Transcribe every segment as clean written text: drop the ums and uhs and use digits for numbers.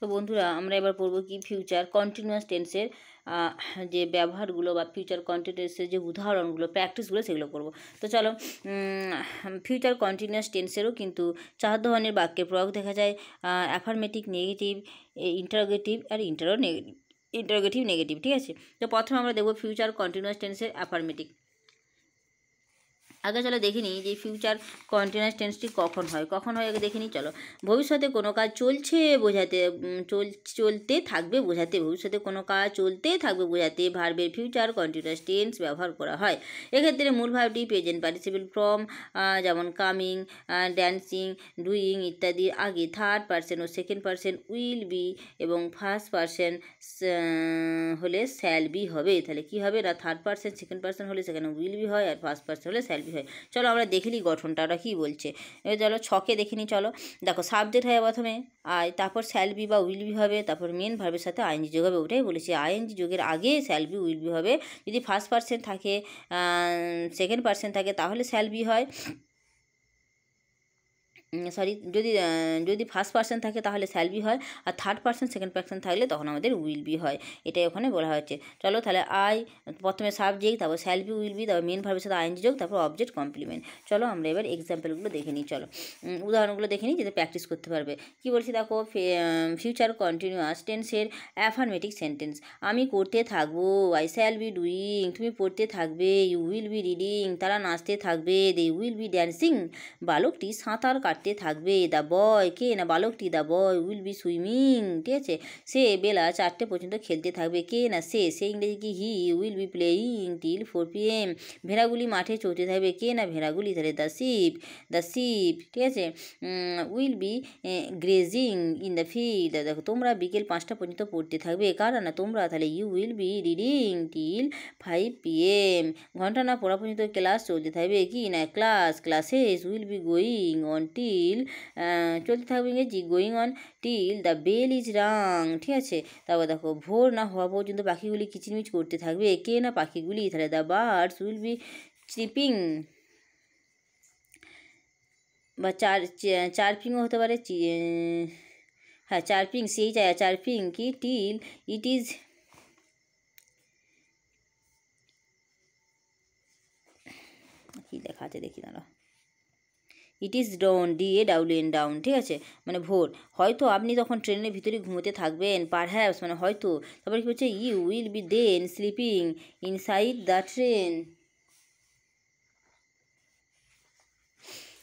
তো বন্ধুরা আমরা এবার পড়বো কি ফিউচার কন্টিনিউয়াস টেন্সের যে ব্যবহারগুলো বা ফিউচার কন্টিনিউয়াসের যে উদাহরণগুলো প্র্যাকটিসগুলো সেগুলো করব। তো চলো, ফিউচার কন্টিনিউয়াস টেন্সেরও কিন্তু 4 ধরনের বাক্যের প্রয়োগ দেখা যায়। অ্যাফার্মেটিভ, নেগেটিভ, ইন্টারোগেটিভ আর ইন্টারোগেটিভ নেগেটিভ, ঠিক আছে। তো প্রথমে আমরা দেখব ফিউচার কন্টিনিউয়াস টেন্সের অ্যাফার্মেটিভ। আগে চলো দেখে নিই যে ফিউচার কন্টিনিউয়াস টেন্সটি কখন হয় আগে দেখে নিই। চলো, ভবিষ্যতে কোনো কাজ চলছে বোঝাতে, চলতে থাকবে বোঝাতে, ভবিষ্যতে কোনো কাজ চলতে থাকবে বোঝাতে ভার্বের ফিউচার কন্টিনিউয়াস টেন্স ব্যবহার করা হয়। এক্ষেত্রে মূল ভার্বটি প্রেজেন্ট পার্টিসিপল ফর্ম, যেমন কামিং, ড্যান্সিং, ডুইং ইত্যাদি আগে থার্ড পারসন ও সেকেন্ড পারসন উইল বি এবং ফার্স্ট পারসন হলে শ্যাল বি হবে। তাহলে কী হবে না, থার্ড পারসন সেকেন্ড পারসন হলে সেখানে উইল বি হয়, আর ফার্স্ট পারসন হলে শ্যাল বি হয়। চলো আমরা দেখে নিই গঠনটা ওরা কী বলছে। এবার চলো ছকে দেখে নিই। চলো দেখো, সাবজেক্ট হয় প্রথমে আই, তারপর শ্যাল বি বা উইল বি হবে, তারপর মেন ভার্বের সাথে আইএনজি যোগ হবে। ওটাই বলেছি, আইএনজি যোগের আগে শ্যাল বি উইল বি হবে। যদি ফার্স্ট পারসন থাকে, সেকেন্ড পারসন থাকে তাহলে শ্যাল বি হয়, যদি ফার্স্ট পার্সন থাকে তাহলে শ্যাল বি হয়, আর থার্ড পার্সন সেকেন্ড পার্সন থাকলে তখন আমাদের উইল বি হয়। এটাই ওখানে বলা হচ্ছে। চলো তাহলে আই প্রথমে সাবজেক্ট, তারপর শ্যাল বি উইল বি, তারপর মেন ভার্বের সাথে আইএনজি যোগ, তারপর অবজেক্ট কমপ্লিমেন্ট। চলো আমরা এবার এক্সাম্পলগুলো দেখে নিই। চলো উদাহরণগুলো দেখে নিই, যাতে প্র্যাকটিস করতে পারবে। কী বলছি দেখো, ফিউচার কন্টিনিউয়াস টেন্সের অ্যাফার্মেটিভ সেন্টেন্স। আমি করতে থাকবো, আই শ্যাল বি ডুইং, তুমি পড়তে থাকবে, ইউ উইল বি রিডিং, তারা নাচতে থাকবে, দে উইল বি ড্যান্সিং, বালকটি সাঁতার কাটতে থাকবে, দ্য বয় কে না বালকটি, the boy will be swimming, ঠিক আছে, সে বেলা 4টে পর্যন্ত খেলতে থাকবে, কে না সে ইংরেজি কি, he will be playing till 4 PM, ভেড়াগুলি মাঠে চড়তে থাকবে, কে না ভেড়াগুলি, তাহলে দ্য শিপ, ঠিক আছে, will be grazing in the field, দেখো তোমরা বিকেল 5টা পর্যন্ত পড়তে থাকবে, কারা না তোমরা, তাহলে you will be reading till 5 PM, ঘন্টা না পড়া পর্যন্ত ক্লাস চলতে থাকবে, কি না classes will be going on till, চলতে থাকবে ইংরেজি going on till the bell is rung, ঠিক আছে। তারপর দেখো, ভোর না হওয়া পর্যন্ত পাখিগুলি কিচিরমিচ করতে থাকবে, কে না পাখিগুলি, তাহলে the birds will be chipping, বা চার্পিংও হতে পারে, হ্যাঁ চার্পিং, সেই চার্পিং কি টিল ইট ইজ, কী লেখা আছে দেখি দাঁড়া, it is down, DAWN down, ঠিক আছে, মানে ভোর। হয়তো আপনি তখন ট্রেনের ভিতরে ঘুমোতে থাকবেন, পারহ্যাপস মানে হয়তো, তারপরে কী হচ্ছে, you will be then sleeping inside the train.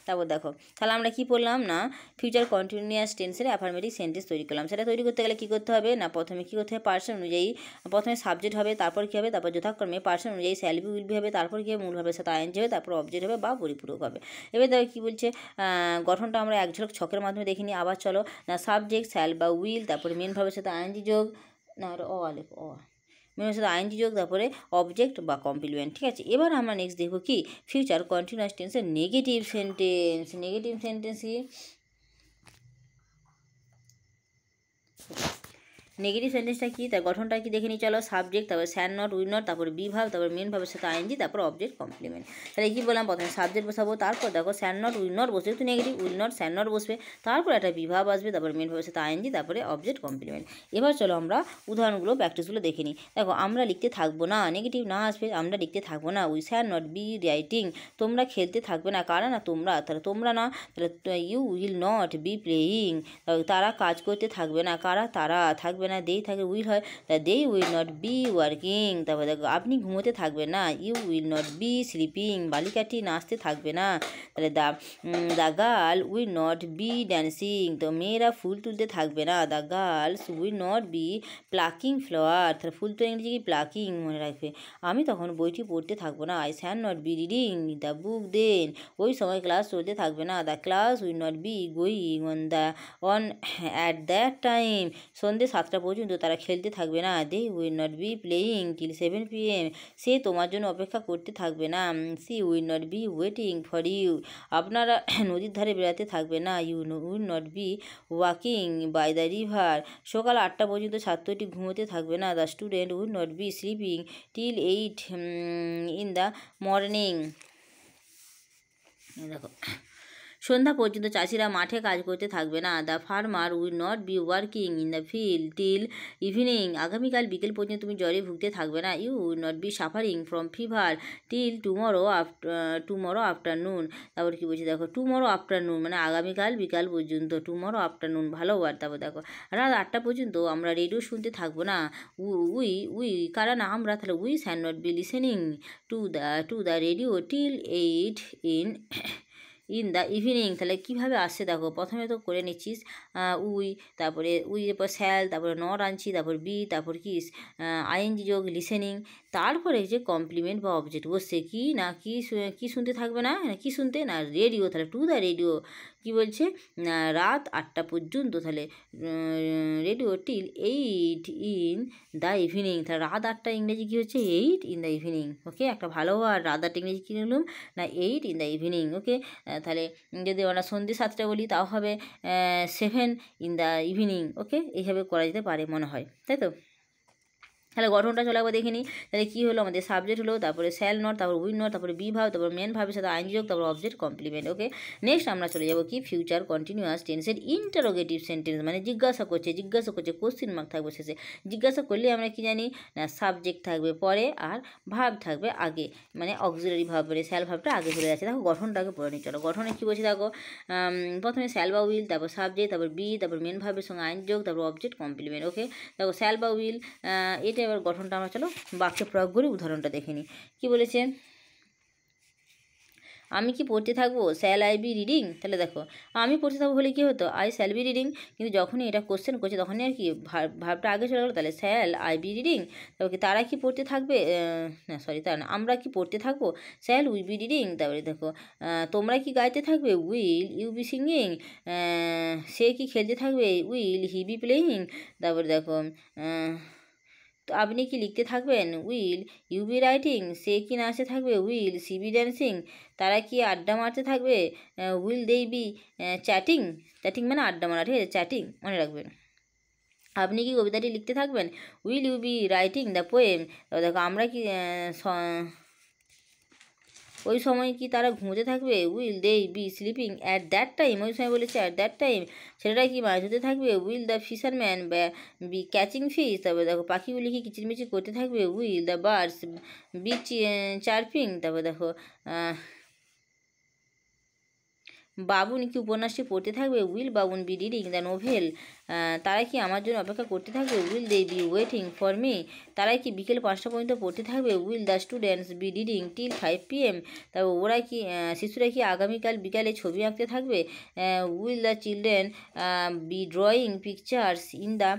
তারপর দেখো, তাহলে আমরা কি পড়লাম না, ফিউচার কন্টিনিউয়াস টেন্সের অ্যাফার্মেটিভ সেন্টেন্স তৈরি করলাম। সেটা তৈরি করতে গেলে কী করতে হবে না, প্রথমে কী করতে হবে, পার্সন অনুযায়ী প্রথমে সাবজেক্ট হবে, তারপর কী হবে, তারপর যথাক্রমে পার্সন অনুযায়ী শ্যাল বি উইল বি হবে, তারপর কী হবে, মূল ভাবের সাথে আইএনজি হবে, তারপর অবজেক্ট হবে বা পরিপূরক হবে। এবার দেখো কী বলছে, গঠনটা আমরা এক ঝলক ছকের মাধ্যমে দেখে নিই। আবার চলো না, সাবজেক্ট শ্যাল বা উইল, তারপরে মেন ভাবের সাথে আইএনজি যোগ, না মেনের সাথে আইএনজি যোগ, তারপরে অবজেক্ট বা কমপ্লিমেন্ট, ঠিক আছে। এবার আমরা নেক্সট দেখব কি ফিউচার কন্টিনিউয়াস টেন্সের নেগেটিভ সেন্টেন্স কি, নেগেটিভ সেন্টেন্সটা কি, তার গঠনটা কি দেখে নিই। চলো, সাবজেক্ট, তারপর শ্যান নট, উইল নট, তারপরে বি ভাব, তারপর মেন ভাবের সাথে আইএনজি, তারপর অবজেক্ট কমপ্লিমেন্ট। তাহলে কি বললাম, প্রথমে সাবজেক্ট বসাবো, তারপর দেখো শ্যান নট উইল নট বসবে, একটু নেগেটিভ, উইল নট শ্যান নট বসবে, তারপর একটা বি ভাব আসবে, তারপর মেন ভাবের সাথে আইএনজি, তারপরে অবজেক্ট কমপ্লিমেন্ট। এবার চলো আমরা উদাহরণগুলো প্র্যাকটিসগুলো দেখে নিই। দেখো, আমরা লিখতে থাকবো না, নেগেটিভ না আসবে, আমরা লিখতে থাকবো না, we shall not B writing, তোমরা খেলতে থাকবে না, কারা না তোমরা, তাহলে তোমরা না, তাহলে you will not be playing, তারা কাজ করতে থাকবে না, কারা তারা, থাকবে না দেই থাকে উইল হয়, তা they will not be working, তারপর দেখো আপনি ঘুমোতে থাকবে না, you will not be sleeping, বালিকাটি নাচতে থাকবে না, তাহলে the girl will not be dancing, তো মেয়েরা ফুল তুলতে থাকবে না, the girls will not be plucking flower, তাহলে ফুল তো ইংরেজি কি প্লাকিং, মনে রাখবে। আমি তখন বইটি পড়তে থাকবো না, I shall not be reading the book then, ওই সময় ক্লাস চলতে থাকবে না, the class will not be going on at that time, সন্ধ্যে 7টা পর্যন্ত তারা খেলতে থাকবে না, they will not be playing till 7 PM, সে তোমার জন্য অপেক্ষা করতে থাকবে না, she will not be waiting for you, আপনারা নদীর ধারে বেড়াতে থাকবে না, you will not be walking by the river, সকাল 8টা পর্যন্ত ছাত্রটি ঘুমোতে থাকবে না, the student will not be sleeping till 8 in the morning. দেখো, সন্ধ্যা পর্যন্ত চাষিরা মাঠে কাজ করতে থাকবে না। The farmer will not be working in the field till evening. আগামীকাল বিকেল পর্যন্ত তুমি জ্বরে ভুগতে থাকবে না। You will not be suffering from fever till tomorrow afternoon. তারপর কী বলছি দেখো, টুমরো আফটারনুন মানে আগামীকাল বিকাল পর্যন্ত, টুমরো আফটারনুন ভালো ওয়ার্ড। তারপর দেখো, রাত 8টা পর্যন্ত আমরা রেডিও শুনতে থাকবো না। উই কারণ আমরা, তাহলে we shall not be listening to the radio till 8 in the evening. তাহলে কীভাবে আসছে দেখো, প্রথমে তো করে নিচ্ছিস উই, তারপরে উই এরপর স্যাল, তারপরে নট আনছি, তারপর বি, তারপর কি আইএনজি যোগ লিসেনিং, তারপরে যে কমপ্লিমেন্ট বা অবজেক্ট বসছে কি না কি শুনতে থাকবে না, কি শুনতে না রেডিও, তাহলে টু দ্য রেডিও কী বলছে রাত 8টা পর্যন্ত, তাহলে radio till 8 in the evening. তাহলে রাত 8টা ইংরেজি কী হচ্ছে 8 ইন দ্য ইভিনিং। ওকে, একটা ভালো আর রাত 8টা ইংরেজি কী নিলাম না 8 ইন দ্য ইভিনিং। ওকে, তাহলে যদি আমরা সন্ধ্যে 7টা বলি তাও হবে 7 ইন দ্য ইভিনিং। ওকে, এইভাবে করা যেতে পারে মনে হয়, তাই তো। তাহলে গঠনটা চলে একবার দেখে নিই। তাহলে কী হলো, আমাদের সাবজেক্ট হলো, তারপরে স্যাল নট, তারপর উইল নট, তারপরে বি ভাব, তারপর মেন ভাবের সাথে আইনজি যোগ, তারপর অবজেক্ট কমপ্লিমেন্ট। ওকে, নেক্সট আমরা চলে যাবো কি ফিউচার কন্টিনিউয়াস টেন্সের ইন্টারোগেটিভ সেন্টেন্স, মানে জিজ্ঞাসা করছে কোশ্চেন মার্ক থাকবে শেষে। জিজ্ঞাসা করলে আমরা কি জানি না সাবজেক্ট থাকবে পরে আর ভাব থাকবে আগে, মানে অক্সিলারি ভাব, মানে স্যাল ভাবটা আগে চলে যাচ্ছে। দেখো গঠনটাকে পড়ে নিই চলো। গঠনে কী বলছে দেখো, প্রথমে স্যাল বা উইল, তারপর সাবজেক্ট, তারপর বি, তারপর মেন ভাবের সঙ্গে আইন যোগ, তারপর অবজেক্ট কমপ্লিমেন্ট। ওকে, দেখো স্যাল বা উইল, এটা এবার গঠনটা আমরা চলো বাক্যে প্রয়োগ করি, উদাহরণটা দেখে নিই। কী বলেছে, আমি কি পড়তে থাকবো, শ্যাল আই বি রিডিং। তাহলে দেখো আমি পড়তে থাকবো হলে কী হতো আই শ্যাল বি রিডিং, কিন্তু যখনই এটা কোশ্চেন করছে তখনই আর কি ভাবটা আগে চলে গেলো, তাহলে শ্যাল আই বি রিডিং। তারপর কি তারা কি পড়তে থাকবে, না সরি তারা না, আমরা কি পড়তে থাকবো, শ্যাল উই বি রিডিং। তারপরে দেখো তোমরা কি গাইতে থাকবে, উইল ইউ বি সিঙ্গিং। সে কি খেলতে থাকবে, উইল হি বি প্লেয়িং। তারপরে দেখো তো আপনি কি লিখতে থাকবেন, উইল ইউ বি রাইটিং। সে কি নাচতে থাকবে, উইল সি বি ড্যান্সিং। তারা কি আড্ডা মারতে থাকবে, will they be chatting. Chatting মানে আড্ডা মারা, ঠিক আছে, চ্যাটিং মনে রাখবেন। আপনি কি কবিতাটি লিখতে থাকবেন, will you be writing the poem. দেখো আমরা কি ওই সময় কি তারা ঘুমোতে থাকবে, will they be sleeping at that time. ওই সময় বলেছে অ্যাট দ্যাট টাইম। ছেলেরা কি মাছ ধরতে থাকবে, will the fisherman be catching fish. তারপরে দেখো পাখিগুলি কি কিচিরমিচির করতে থাকবে, will the birds be chirping. তারপর দেখো বাবুন কি উপন্যাসটি পড়তে থাকবে, will Babun B reading the novel. তারা কি আমার জন্য অপেক্ষা করতে থাকবে, will they be waiting for me. তারা কি বিকেল 5টা পর্যন্ত পড়তে থাকবে, will the students be reading till 5 PM। তারপর ওরা কি শিশুরা কি আগামীকাল বিকালে ছবি আঁকতে থাকবে, will the children be drawing pictures in the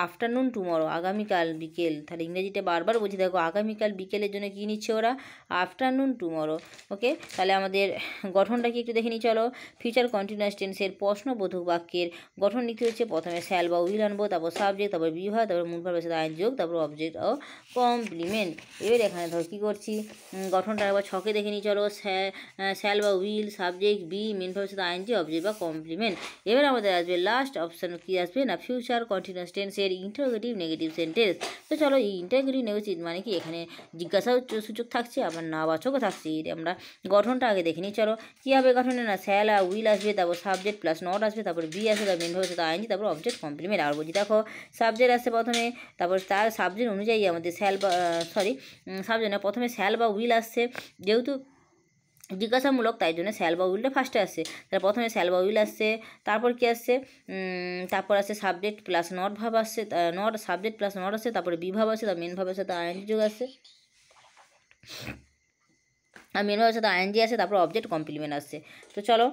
afternoon tomorrow. আগামীকাল বিকেল, তাহলে ইংরেজিটা বারবার বলছি দেখো, আগামীকাল বিকেলের জন্য কী নিচ্ছে ওরা, আফটারনুন টুমরো। ওকে, তাহলে আমাদের গঠনটা কি একটু দেখে নিই চলো। ফিউচার কন্টিনিউয়াস টেন্সের প্রশ্নবোধক বাক্যের গঠন লিখতে হচ্ছে, প্রথমে স্যাল বা উইল আনবো, তারপর সাবজেক্ট, তারপর বিভাগ, তারপর মূল ভাবের সাথে আইন যোগ, তারপর অবজেক্ট ও কমপ্লিমেন্ট। এবার এখানে ধর কী করছি, গঠনটা একবার ছকে দেখে নিই চলো। স্যাল বা উইল, সাবজেক্ট, বি, মেন ভাবের সাথে আইন যোগ, অবজেক্ট বা কমপ্লিমেন্ট। এবার আমাদের আসবে লাস্ট অপশান, কী আসবে না ফিউচার কন্টিনিউয়াস টেন্সের ইন্টারোগেটিভ নেগেটিভ সেন্টেন্স। তো চলো এই ইন্টারোগেটিভ নেগেটিভ মানে কি, এখানে জিজ্ঞাসা সূচক থাকছে আবার না বাচকও থাকছে। আমরা গঠনটা আগে দেখে নিই চলো। কী হবে গঠনে না স্যাল আর উইল আসবে, তারপর সাবজেক্ট প্লাস নট আসবে, তারপর বি আসবে, তারপর মেন ভাবের সাথে আইনজি, তারপর অবজেক্ট কমপ্লিমেন্ট। আর বলছি দেখো সাবজেক্ট আসছে প্রথমে, তারপর তার সাবজেক্ট অনুযায়ী আমাদের স্যাল বা সাবজেক্ট না, প্রথমে স্যাল বা উইল আসছে, যেহেতু জিজ্ঞাসামূলক তাই জন্য স্যাল বা উইলটা ফার্স্টে আসছে। তাহলে প্রথমে স্যাল বা উইল আসছে, তারপর কি আসছে, তারপর আসছে সাবজেক্ট প্লাস নট ভাব আসছে, নট সাবজেক্ট প্লাস নট আসছে, তারপরে বি ভাব আসছে, তার মেন ভাবের সাথে আইনজি যোগ আসছে, আর মেন ভাবের সাথে আইনজি আসছে, তারপর অবজেক্ট কমপ্লিমেন্ট আসছে। তো চলো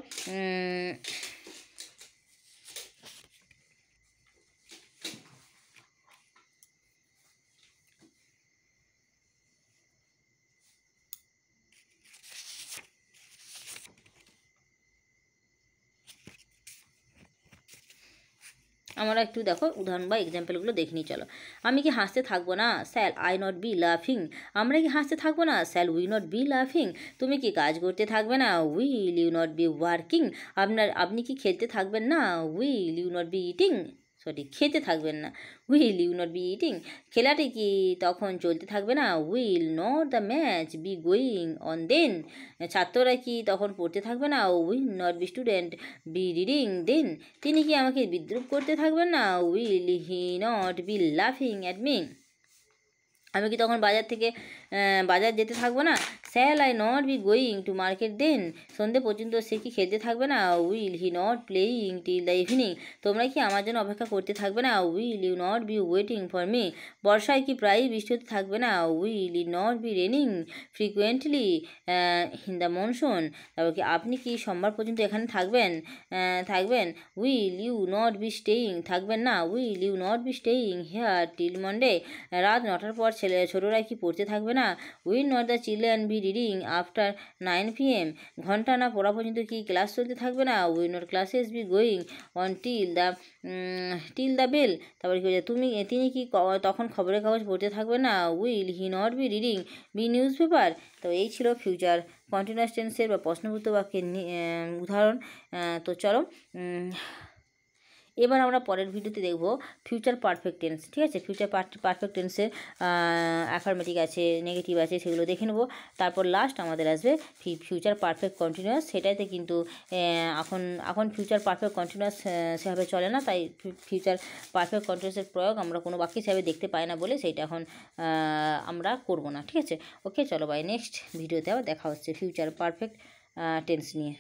আমরা একটু দেখো উদাহরণ বা এক্সাম্পলগুলো দেখে নিই চলো। আমি কি হাসতে থাকবো না, স্যাল আই নট বি লাফিং। আমরা কি হাসতে থাকবো না, স্যাল উই নট বি লাফিং। তুমি কি কাজ করতে থাকবে না, will you not be working. আপনি কি খেলতে থাকবেন না, will you not be eating. খেতে থাকবেন না। Will you not be eating, খেলাটি কি তখন চলতে থাকবে না? Will not the match be going on then, ছাত্ররা কি তখন পড়তে থাকবে না? Will not be student be reading then, তিনি কি আমাকে বিদ্রুপ করতে থাকবেন না? উইল হি নট বি লাফিং অ্যাট মি, আমি কি তখন বাজার যেতে থাকবো না? Shall I not be going to market then, সন্ধে পর্যন্ত সে কি খেলতে থাকবে না? Will he not playing till the evening, তোমরা কি আমার জন্য অপেক্ষা করতে থাকবে না? Will you not be waiting for me, বর্ষায় কি প্রায়ই বৃষ্টি হতে থাকবে না? Will it not be raining frequently in the monsoon, তারপর কি আপনি কি সোমবার পর্যন্ত এখানে থাকবেন? Will you not be staying, থাকবেন না? Will you not be staying here till Monday, রাত 9টার পর ছোটরা কি পড়তে থাকবে না? Will not the children be reading after 9 PM, ঘন্টা না পড়া পর্যন্ত কি ক্লাস চলতে থাকবে না? Will not classes be going on till the bell, তারপরে কি বলছে তিনি কি তখন খবরের কাগজ পড়তে থাকবে না? Will he not be reading be newspaper. তো এই ছিল ফিউচার কন্টিনিউয়াস টেন্সের বা প্রশ্নবোধক বাক্যের উদাহরণ। তো চলো এবার আমরা পরের ভিডিওতে দেখব ফিউচার পারফেক্ট টেন্স, ঠিক আছে? ফিউচার পারফেক্ট টেন্সের অ্যাফার্মেটিভ আছে, নেগেটিভ আছে, সেগুলো দেখে নেব। তারপর লাস্ট আমাদের আসবে ফিউচার পারফেক্ট কন্টিনিউয়াস, সেটাইতে কিন্তু এখন ফিউচার পারফেক্ট কন্টিনিউয়াস সেভাবে চলে না, তাই ফিউচার পারফেক্ট কন্টিনিউয়াসের প্রয়োগ আমরা কোনো বাক্য হিসাবে দেখতে পাই না বলে সেইটা এখন আমরা করব না, ঠিক আছে? ওকে, চলো বাই, নেক্সট ভিডিওতে আবার দেখা হচ্ছে ফিউচার পারফেক্ট টেন্স নিয়ে।